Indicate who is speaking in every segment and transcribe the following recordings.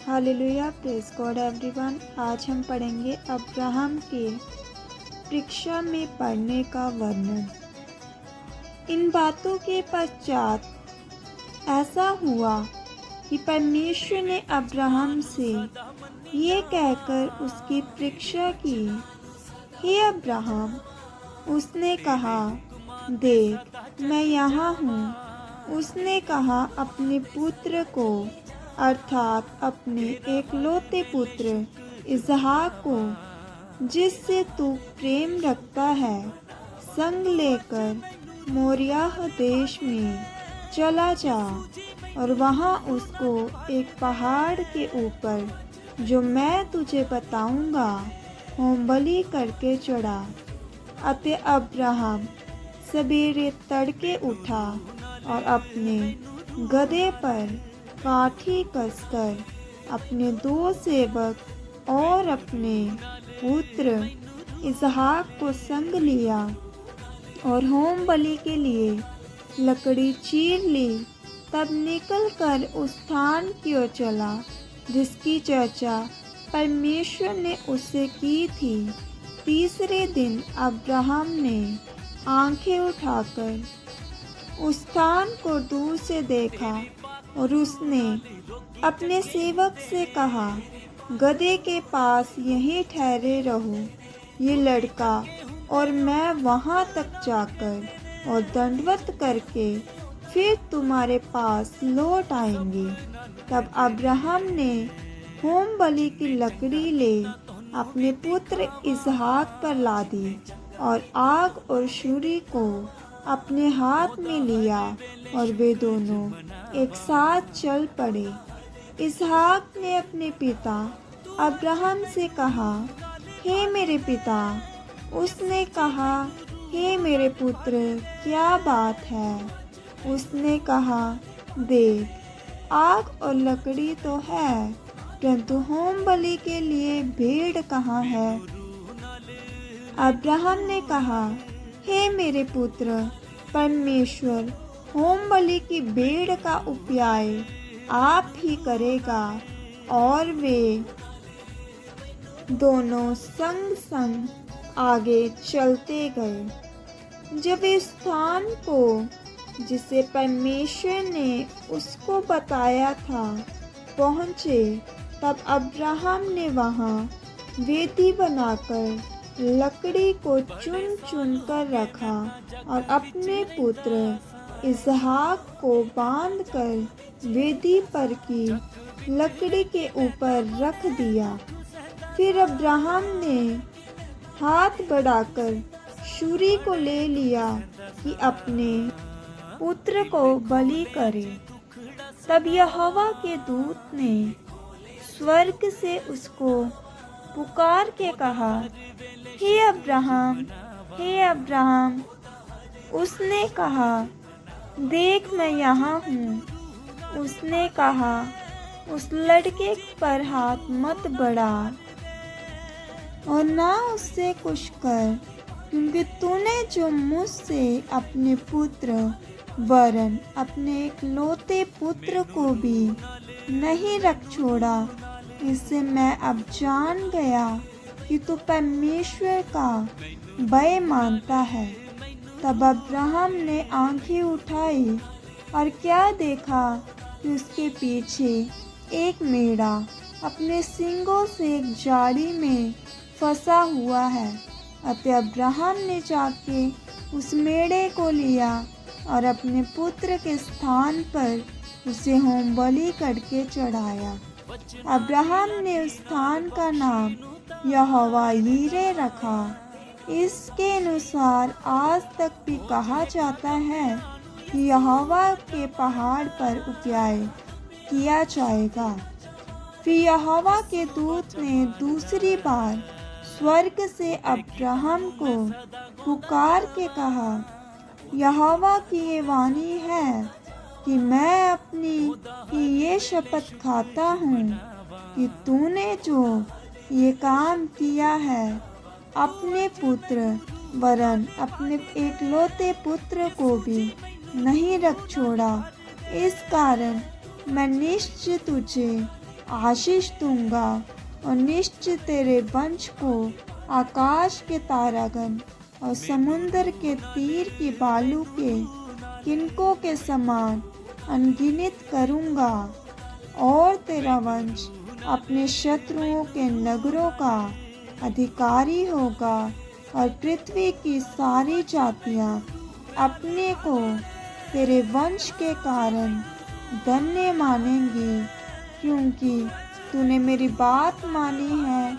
Speaker 1: Hallelujah, praise God everyone. आज हम पढ़ेंगे अब्राहम के परीक्षा में पड़ने का वर्णन। इन बातों के पश्चात ऐसा हुआ कि परमेश्वर ने अब्राहम से ये कहकर उसकी परीक्षा की, हे अब्राहम। उसने कहा, देख मैं यहाँ हूँ। उसने कहा, अपने पुत्र को अर्थात अपने एकलौते पुत्र इसहाक को, जिससे तू प्रेम रखता है, संग लेकर मोरियाह देश में चला जा और वहाँ उसको एक पहाड़ के ऊपर, जो मैं तुझे बताऊंगा, होमबलि करके चढ़ा। अतः अब्राहम सवेरे तड़के उठा और अपने गधे पर काठी कसकर अपने दो सेवक और अपने पुत्र इसहाक को संग लिया और होम बलि के लिए लकड़ी चीर ली। तब निकल कर उस स्थान की ओर चला जिसकी चर्चा परमेश्वर ने उससे की थी। तीसरे दिन अब्राहम ने आंखें उठाकर उस स्थान को दूर से देखा और उसने अपने सेवक से कहा, गधे के पास यहीं ठहरे रहो, ये लड़का और मैं वहाँ तक जाकर और दंडवत करके फिर तुम्हारे पास लौट आएंगे। तब अब्राहम ने होम बलि की लकड़ी ले अपने पुत्र इसहाक पर लादी और आग और छुरी को अपने हाथ में लिया और वे दोनों एक साथ चल पड़े। इसहाक ने अपने पिता अब्राहम से कहा, हे मेरे पिता। उसने कहा, हे मेरे पुत्र, क्या बात है? उसने कहा, देख आग और लकड़ी तो है, परंतु होम बलि के लिए भेड़ कहाँ है? अब्राहम ने कहा, हे मेरे पुत्र, परमेश्वर होम बलि की भेड़ का उपाय आप ही करेगा। और वे दोनों संग संग आगे चलते गए। जब इस स्थान को जिसे परमेश्वर ने उसको बताया था पहुँचे, तब अब्राहम ने वहाँ वेदी बनाकर लकड़ी को चुन चुन कर रखा और अपने पुत्र इसहाक को बांधकर वेदी पर की लकड़ी के ऊपर रख दिया। फिर अब्राहम ने हाथ बढ़ाकर छुरी को ले लिया कि अपने पुत्र को बलि करे। तब यहोवा के दूत ने स्वर्ग से उसको पुकार के कहा, हे अब्राहम, हे अब्राहम। उसने कहा, देख मैं यहाँ हूँ। उसने कहा, उस लड़के पर हाथ मत बढ़ा और ना उससे कुछ कर, क्योंकि तूने जो मुझसे अपने पुत्र वरन अपने एकलौते पुत्र को भी नहीं रख छोड़ा, इससे मैं अब जान गया कि तू परमेश्वर का भय मानता है। तब अब्राहम ने आंखें उठाई और क्या देखा कि उसके पीछे एक मेढ़ा अपने सींगों से एक जाली में फंसा हुआ है। अतः अब्राहम ने जाके उस मेढ़े को लिया और अपने पुत्र के स्थान पर उसे होम बलि करके चढ़ाया। अब्राहम ने उस स्थान का नाम यहोवा यीरे रखा। इसके अनुसार आज तक भी कहा जाता है कि यहोवा के पहाड़ पर उपाय किया जाएगा। फिर यहोवा के दूत ने दूसरी बार स्वर्ग से अब्राहम को पुकार के कहा, यहोवा की ये वाणी है कि मैं अपनी ही ये शपथ खाता हूँ कि तूने जो ये काम किया है, अपने पुत्र वरन अपने एकलौते पुत्र को भी नहीं रख छोड़ा। इस कारण मैं निश्चय तुझे आशीष दूंगा और निश्चय तेरे वंश को आकाश के तारागण और समुद्र के तीर की बालू के किनकों के समान अनगिनत करूंगा। और तेरा वंश अपने शत्रुओं के नगरों का अधिकारी होगा और पृथ्वी की सारी जातियां अपने को तेरे वंश के कारण धन्य मानेंगी, क्योंकि तूने मेरी बात मानी है।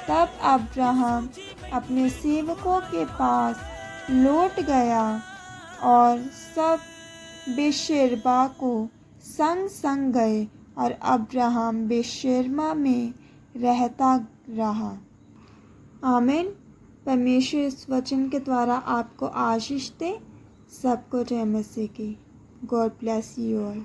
Speaker 1: तब अब्राहम अपने सेवकों के पास लौट गया और सब बेशेरबा को संग संग गए और अब्राहम बेशेरमा में रहता रहा। आमीन। परमेश्वर इस वचन के द्वारा आपको आशीष दे। सबको जय मसीह की। God bless you all.